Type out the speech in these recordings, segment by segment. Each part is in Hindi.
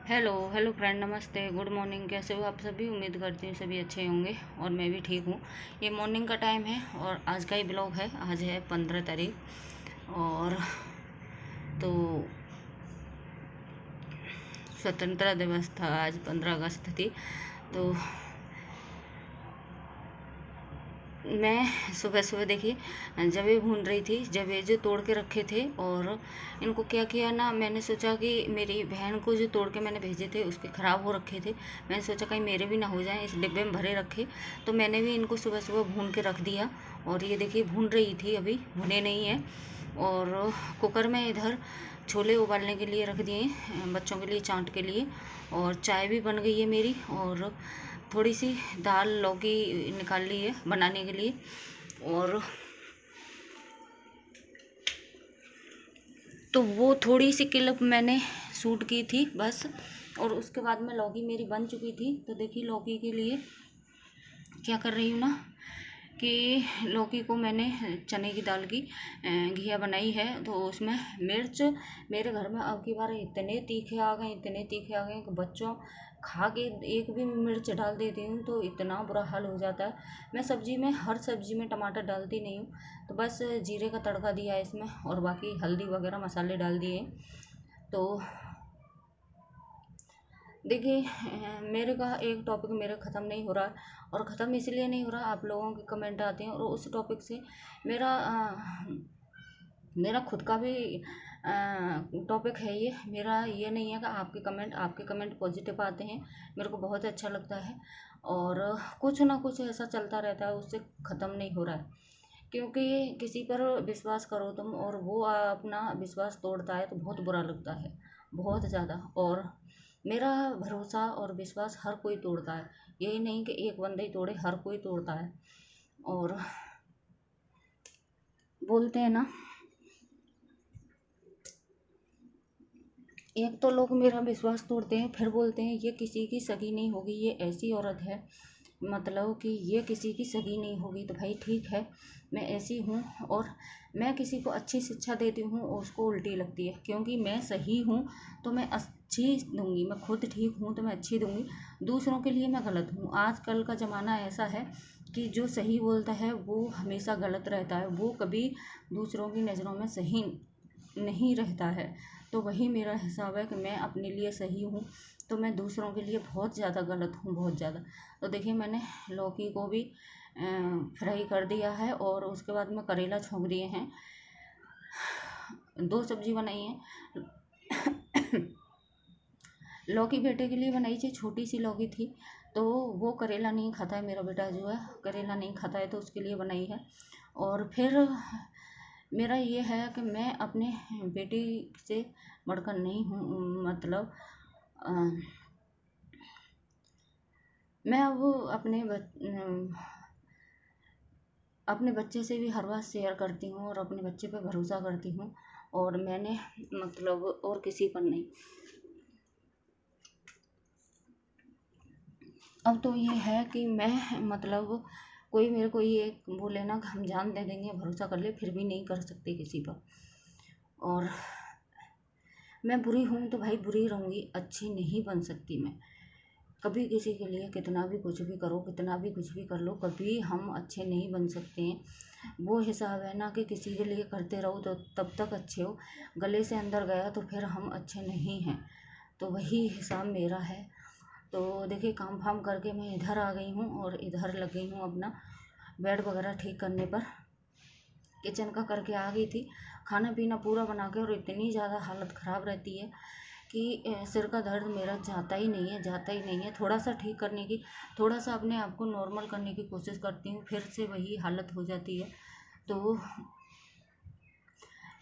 हेलो हेलो फ्रेंड, नमस्ते, गुड मॉर्निंग। कैसे हो आप सभी? उम्मीद करती हूँ सभी अच्छे होंगे और मैं भी ठीक हूँ। ये मॉर्निंग का टाइम है और आज का ही ब्लॉग है। आज है 15 तारीख और तो स्वतंत्रता दिवस था। आज 15 अगस्त थी। तो मैं सुबह सुबह देखिए जवे भून रही थी, जवे जो तोड़ के रखे थे। और इनको क्या किया ना, मैंने सोचा कि मेरी बहन को जो तोड़ के मैंने भेजे थे उसके ख़राब हो रखे थे। मैंने सोचा कहीं मेरे भी ना हो जाएं, इस डिब्बे में भरे रखे। तो मैंने भी इनको सुबह सुबह भून के रख दिया। और ये देखिए भून रही थी, अभी भुने नहीं है। और कुकर में इधर छोले उबालने के लिए रख दिए, बच्चों के लिए चाट के लिए। और चाय भी बन गई है मेरी। और थोड़ी सी दाल लौकी निकाल ली है बनाने के लिए। और तो वो थोड़ी सी क्लिप मैंने शूट की थी बस। और उसके बाद में लौकी मेरी बन चुकी थी। तो देखिए लौकी के लिए क्या कर रही हूँ ना, कि लौकी को मैंने चने की दाल की घिया बनाई है। तो उसमें मिर्च, मेरे घर में अब की बार इतने तीखे आ गए, इतने तीखे आ गए कि बच्चों खा के एक भी मिर्च डाल देती हूँ तो इतना बुरा हाल हो जाता है। मैं सब्जी में, हर सब्जी में टमाटर डालती नहीं हूँ। तो बस जीरे का तड़का दिया है इसमें और बाकी हल्दी वगैरह मसाले डाल दिए। तो देखिए मेरे का एक टॉपिक मेरा ख़त्म नहीं हो रहा है। और ख़त्म इसलिए नहीं हो रहा, आप लोगों के कमेंट आते हैं और उस टॉपिक से मेरा मेरा खुद का भी टॉपिक है ये। मेरा ये नहीं है कि आपके कमेंट पॉजिटिव आते हैं, मेरे को बहुत अच्छा लगता है। और कुछ ना कुछ ऐसा चलता रहता है, उससे ख़त्म नहीं हो रहा है। क्योंकि किसी पर विश्वास करो तुम और वो अपना विश्वास तोड़ता है तो बहुत बुरा लगता है, बहुत ज़्यादा। और मेरा भरोसा और विश्वास हर कोई तोड़ता है, यही नहीं कि एक बंदा ही तोड़े, हर कोई तोड़ता है। और बोलते हैं ना, एक तो लोग मेरा विश्वास तोड़ते हैं, फिर बोलते हैं ये किसी की सगी नहीं होगी, ये ऐसी औरत है, मतलब कि ये किसी की सगी नहीं होगी। तो भाई ठीक है, मैं ऐसी हूँ। और मैं किसी को अच्छी शिक्षा देती हूँ उसको उल्टी लगती है, क्योंकि मैं सही हूँ तो मैं अच्छी दूंगी। मैं खुद ठीक हूँ तो मैं अच्छी दूंगी, दूसरों के लिए मैं गलत हूँ। आजकल का ज़माना ऐसा है कि जो सही बोलता है वो हमेशा गलत रहता है, वो कभी दूसरों की नज़रों में सही नहीं रहता है। तो वही मेरा हिसाब है कि मैं अपने लिए सही हूँ तो मैं दूसरों के लिए बहुत ज़्यादा गलत हूँ, बहुत ज़्यादा। तो देखिए मैंने लौकी को भी फ्राई कर दिया है और उसके बाद में करेला छोंक दिए हैं। दो सब्जी बनाई है। लौकी बेटे के लिए बनाई थी, छोटी सी लौकी थी। तो वो करेला नहीं खाता है, मेरा बेटा जो है करेला नहीं खाता है, तो उसके लिए बनाई है। और फिर मेरा ये है कि मैं अपने बेटी से बढ़कर नहीं हूँ, मतलब अ, मैं अब अपने बच्चे से भी हर बात शेयर करती हूँ और अपने बच्चे पे भरोसा करती हूँ। और मैंने मतलब और किसी पर नहीं। अब तो ये है कि मैं मतलब कोई मेरे को ये बोले ना कि हम जान दे देंगे, भरोसा कर ले, फिर भी नहीं कर सकते किसी पर। और मैं बुरी हूँ तो भाई बुरी रहूँगी, अच्छी नहीं बन सकती मैं कभी। किसी के लिए कितना भी कुछ भी करो, कितना भी कुछ भी कर लो, कभी हम अच्छे नहीं बन सकते हैं। वो हिसाब है ना कि किसी के लिए करते रहो तो तब तक अच्छे हो, गले से अंदर गया तो फिर हम अच्छे नहीं हैं। तो वही हिसाब मेरा है। तो देखिए काम फाम करके मैं इधर आ गई हूँ और इधर लग गई हूँ अपना बेड वगैरह ठीक करने पर। किचन का करके आ गई थी, खाना पीना पूरा बना के। और इतनी ज़्यादा हालत ख़राब रहती है कि सिर का दर्द मेरा जाता ही नहीं है, जाता ही नहीं है। थोड़ा सा ठीक करने की, थोड़ा सा अपने आप को नॉर्मल करने की कोशिश करती हूँ, फिर से वही हालत हो जाती है। तो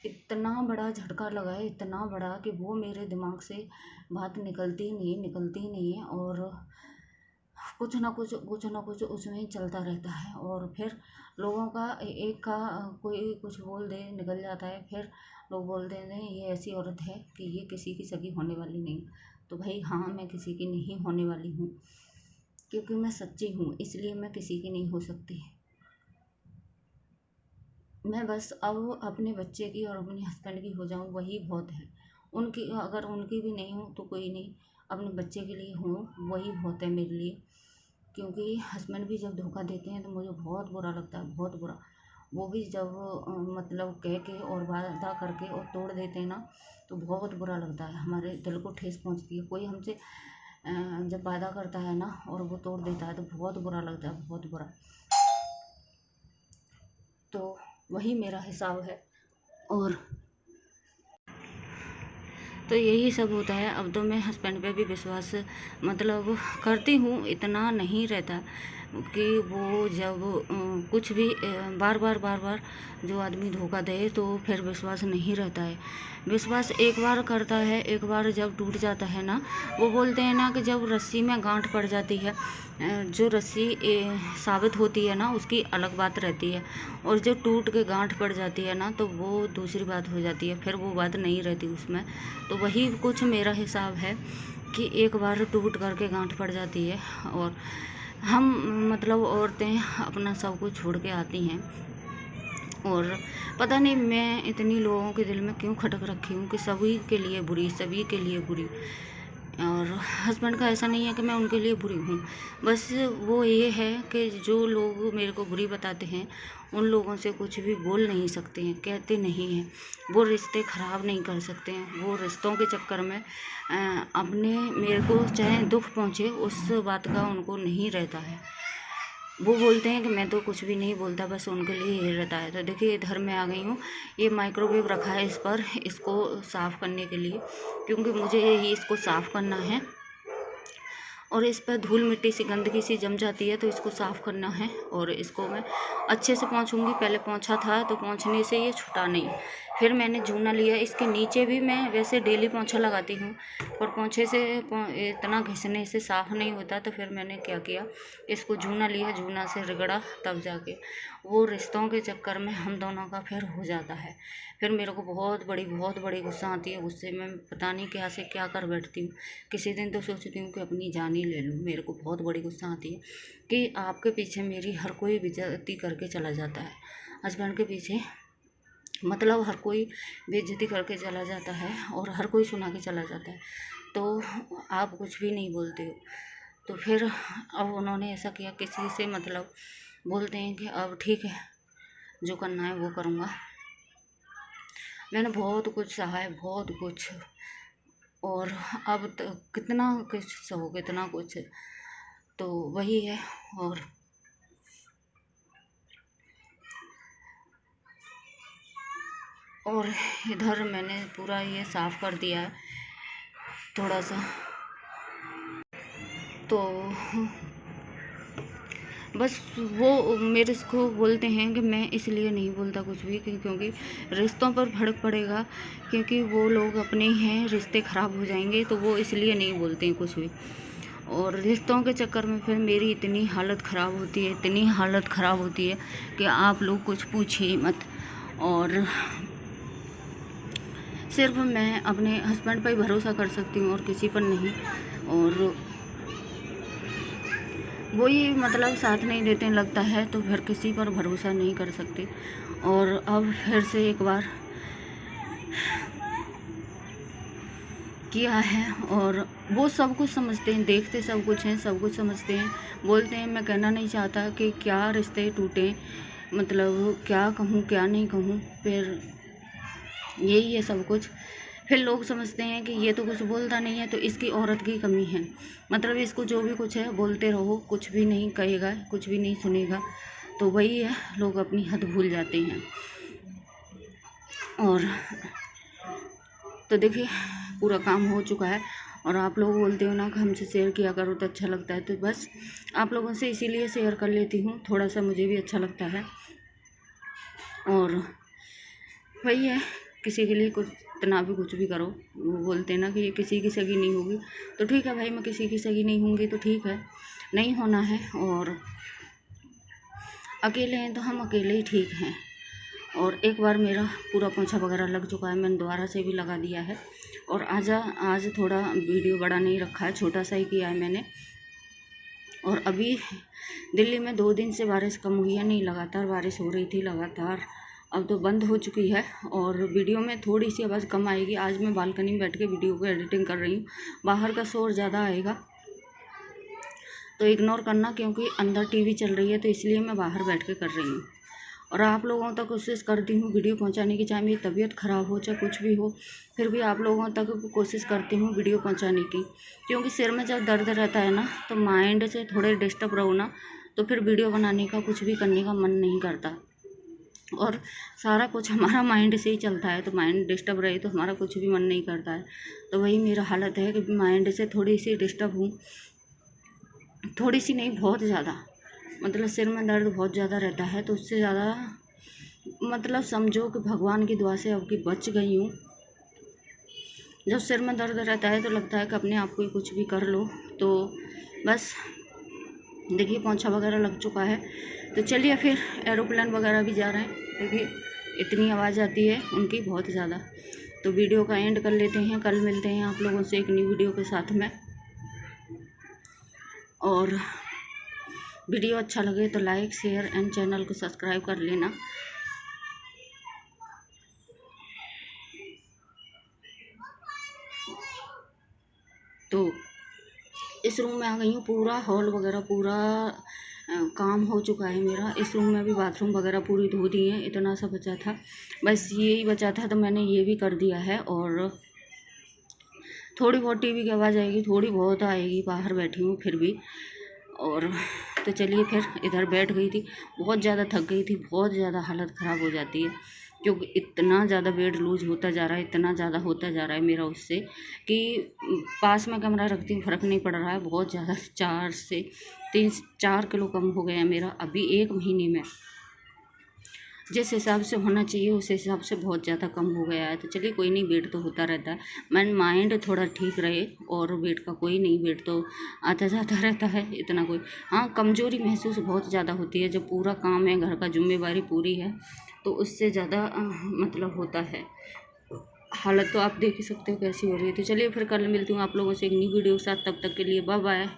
इतना बड़ा झटका लगा है, इतना बड़ा कि वो मेरे दिमाग से बात निकलती ही नहीं, निकलती ही नहीं है। और कुछ ना कुछ उसमें ही चलता रहता है। और फिर लोगों का एक का कोई कुछ बोल दे, निकल जाता है। फिर लोग बोलते हैं ये ऐसी औरत है कि ये किसी की सगी होने वाली नहीं। तो भाई हाँ, मैं किसी की नहीं होने वाली हूँ, क्योंकि मैं सच्ची हूँ, इसलिए मैं किसी की नहीं हो सकती। मैं बस अब अपने बच्चे की और अपने हस्बैंड की हो जाऊँ, वही बहुत है। उनकी अगर उनकी भी नहीं हूँ तो कोई नहीं, अपने बच्चे के लिए हूँ, वही बहुत है मेरे लिए। क्योंकि हस्बैंड भी जब धोखा देते हैं तो मुझे बहुत बुरा लगता है, बहुत बुरा। वो भी जब मतलब कह के और वादा करके और तोड़ देते हैं ना, तो बहुत बुरा लगता है, हमारे दिल को ठेस पहुंचती है। कोई हमसे जब वादा करता है ना और वो तोड़ देता है तो बहुत बुरा लगता है, बहुत बुरा। तो वही मेरा हिसाब है। और तो यही सब होता है। अब तो मैं हस्बैंड पे भी विश्वास मतलब करती हूँ, इतना नहीं रहता कि वो जब कुछ भी बार बार जो आदमी धोखा दे तो फिर विश्वास नहीं रहता है। विश्वास एक बार करता है, एक बार जब टूट जाता है ना, वो बोलते हैं ना कि जब रस्सी में गांठ पड़ जाती है, जो रस्सी साबित होती है ना उसकी अलग बात रहती है, और जो टूट के गांठ पड़ जाती है ना तो वो दूसरी बात हो जाती है, फिर वो बात नहीं रहती उसमें। तो वही कुछ मेरा हिसाब है कि एक बार टूट करके गांठ पड़ जाती है, और हम मतलब औरतें अपना सब कुछ छोड़ के आती हैं। और पता नहीं मैं इतनी लोगों के दिल में क्यों खटक रखी हूँ कि सभी के लिए बुरी, सभी के लिए बुरी। और हस्बैंड का ऐसा नहीं है कि मैं उनके लिए बुरी हूँ, बस वो ये है कि जो लोग मेरे को बुरी बताते हैं उन लोगों से कुछ भी बोल नहीं सकते हैं, कहते नहीं हैं, वो रिश्ते ख़राब नहीं कर सकते हैं। वो रिश्तों के चक्कर में अपने मेरे को चाहे दुख पहुँचे उस बात का उनको नहीं रहता है। वो बोलते हैं कि मैं तो कुछ भी नहीं बोलता, बस उनके लिए ये रहता है। तो देखिए इधर मैं आ गई हूँ, ये माइक्रोवेव रखा है इस पर, इसको साफ़ करने के लिए, क्योंकि मुझे ही इसको साफ़ करना है। और इस पर धूल मिट्टी सी गंदगी सी जम जाती है, तो इसको साफ़ करना है। और इसको मैं अच्छे से पोंछूंगी। पहले पोंछा था तो पोंछने से ये छूटा नहीं, फिर मैंने जूना लिया। इसके नीचे भी मैं वैसे डेली पोंछा लगाती हूँ, पर पोंछे से इतना घिसने से साफ़ नहीं होता, तो फिर मैंने क्या किया, इसको जूना लिया, जूना से रगड़ा, तब जाके वो रिश्तों के चक्कर में हम दोनों का फिर हो जाता है। फिर मेरे को बहुत बड़ी गुस्सा आती है। गुस्से में पता नहीं क्या से क्या कर बैठती हूँ। किसी दिन तो सोचती हूँ कि अपनी जान ही ले लूँ। मेरे को बहुत बड़ी गुस्सा आती है कि आपके पीछे मेरी हर कोई बेइज्जती करके चला जाता है। हस्बैंड के पीछे मतलब हर कोई बेइज्जती करके चला जाता है और हर कोई सुना के चला जाता है, तो आप कुछ भी नहीं बोलते हो। तो फिर अब उन्होंने ऐसा किया, किसी से मतलब बोलते हैं कि अब ठीक है, जो करना है वो करूँगा। मैंने बहुत कुछ सहा है, बहुत कुछ, और अब तो कितना कुछ सहो, कितना कुछ, तो वही है। और इधर मैंने पूरा ये साफ़ कर दिया है थोड़ा सा। तो बस वो मेरे को बोलते हैं कि मैं इसलिए नहीं बोलता कुछ भी क्योंकि रिश्तों पर फर्क पड़ेगा, क्योंकि वो लोग अपने ही हैं, रिश्ते ख़राब हो जाएंगे, तो वो इसलिए नहीं बोलते हैं कुछ भी। और रिश्तों के चक्कर में फिर मेरी इतनी हालत ख़राब होती है, इतनी हालत ख़राब होती है कि आप लोग कुछ पूछिए मत। और सिर्फ मैं अपने हस्बैंड पर ही भरोसा कर सकती हूँ और किसी पर नहीं। और वही मतलब साथ नहीं देते लगता है, तो फिर किसी पर भरोसा नहीं कर सकते। और अब फिर से एक बार किया है, और वो सब कुछ समझते हैं, देखते सब कुछ हैं, सब कुछ समझते हैं, बोलते हैं। मैं कहना नहीं चाहता कि क्या रिश्ते टूटे, मतलब क्या कहूँ क्या नहीं कहूँ, फिर यही है सब कुछ। फिर लोग समझते हैं कि ये तो कुछ बोलता नहीं है, तो इसकी औरत की कमी है, मतलब इसको जो भी कुछ है बोलते रहो, कुछ भी नहीं कहेगा, कुछ भी नहीं सुनेगा। तो वही है, लोग अपनी हद भूल जाते हैं। और तो देखिए पूरा काम हो चुका है। और आप लोग बोलते हो ना कि हमसे शेयर किया करो तो अच्छा लगता है, तो बस आप लोगों से इसीलिए शेयर कर लेती हूँ, थोड़ा सा मुझे भी अच्छा लगता है। और वही है, किसी के लिए कुछ इतना भी कुछ भी करो, वो बोलते हैं ना कि ये किसी की सगी नहीं होगी, तो ठीक है भाई, मैं किसी की सगी नहीं होंगी तो ठीक है, नहीं होना है। और अकेले हैं तो हम अकेले ही ठीक हैं। और एक बार मेरा पूरा पोंछा वगैरह लग चुका है, मैंने दोबारा से भी लगा दिया है। और आज थोड़ा वीडियो बड़ा नहीं रखा है, छोटा सा ही किया है मैंने। और अभी दिल्ली में 2 दिन से बारिश कम हुई है नहीं, लगातार बारिश हो रही थी लगातार। अब तो बंद हो चुकी है और वीडियो में थोड़ी सी आवाज़ कम आएगी। आज मैं बालकनी में बैठ के वीडियो को एडिटिंग कर रही हूँ, बाहर का शोर ज़्यादा आएगा तो इग्नोर करना, क्योंकि अंदर टीवी चल रही है तो इसलिए मैं बाहर बैठ के कर रही हूँ। और आप लोगों तक कोशिश करती हूँ वीडियो पहुँचाने की, चाहे मेरी तबीयत ख़राब हो चाहे कुछ भी हो, फिर भी आप लोगों तक कोशिश करती हूँ वीडियो पहुँचाने की। क्योंकि सिर में जब दर्द रहता है ना तो माइंड से थोड़े डिस्टर्ब रहो ना तो फिर वीडियो बनाने का, कुछ भी करने का मन नहीं करता। और सारा कुछ हमारा माइंड से ही चलता है, तो माइंड डिस्टर्ब रहे तो हमारा कुछ भी मन नहीं करता है। तो वही मेरा हालत है कि माइंड से थोड़ी सी डिस्टर्ब हूँ, थोड़ी सी नहीं बहुत ज़्यादा, मतलब सिर में दर्द बहुत ज़्यादा रहता है। तो उससे ज़्यादा मतलब समझो कि भगवान की दुआ से अब की बच गई हूँ। जब सिर में दर्द रहता है तो लगता है कि अपने आप को ही कुछ भी कर लो। तो बस देखिए पोंछा वगैरह लग चुका है, तो चलिए फिर एरोप्लेन वगैरह भी जा रहे हैं। देखिए इतनी आवाज़ आती है उनकी बहुत ज़्यादा। तो वीडियो का एंड कर लेते हैं, कल मिलते हैं आप लोगों से एक नई वीडियो के साथ में। और वीडियो अच्छा लगे तो लाइक शेयर एंड चैनल को सब्सक्राइब कर लेना। तो इस रूम में आ गई हूँ, पूरा हॉल वगैरह पूरा काम हो चुका है मेरा। इस रूम में भी बाथरूम वगैरह पूरी धो दी है, इतना सा बचा था, बस यही बचा था तो मैंने ये भी कर दिया है। और थोड़ी बहुत टीवी की आवाज़ आएगी, थोड़ी बहुत आएगी, बाहर बैठी हूँ फिर भी। और तो चलिए फिर इधर बैठ गई थी, बहुत ज़्यादा थक गई थी, बहुत ज़्यादा हालत ख़राब हो जाती है क्योंकि इतना ज़्यादा वेट लूज होता जा रहा है, इतना ज़्यादा होता जा रहा है मेरा उससे कि पास में कैमरा रखती हूँ फ़र्क नहीं पड़ रहा है। बहुत ज़्यादा 4 से 4 किलो कम हो गया मेरा अभी 1 महीने में। जिस हिसाब से होना चाहिए उस हिसाब से बहुत ज़्यादा कम हो गया है। तो चलिए कोई नहीं, वेट तो होता रहता है, माइंड थोड़ा ठीक रहे और वेट का कोई नहीं, वेट तो आता जाता रहता है, इतना कोई। हाँ कमज़ोरी महसूस बहुत ज़्यादा होती है जब पूरा काम है, घर का जिम्मेवारी पूरी है, तो उससे ज़्यादा मतलब होता है। हालत तो आप देख ही सकते हो कैसी हो रही है। तो चलिए फिर कल मिलती हूँ आप लोगों से एक नई वीडियो के साथ, तब तक के लिए बाय बाय।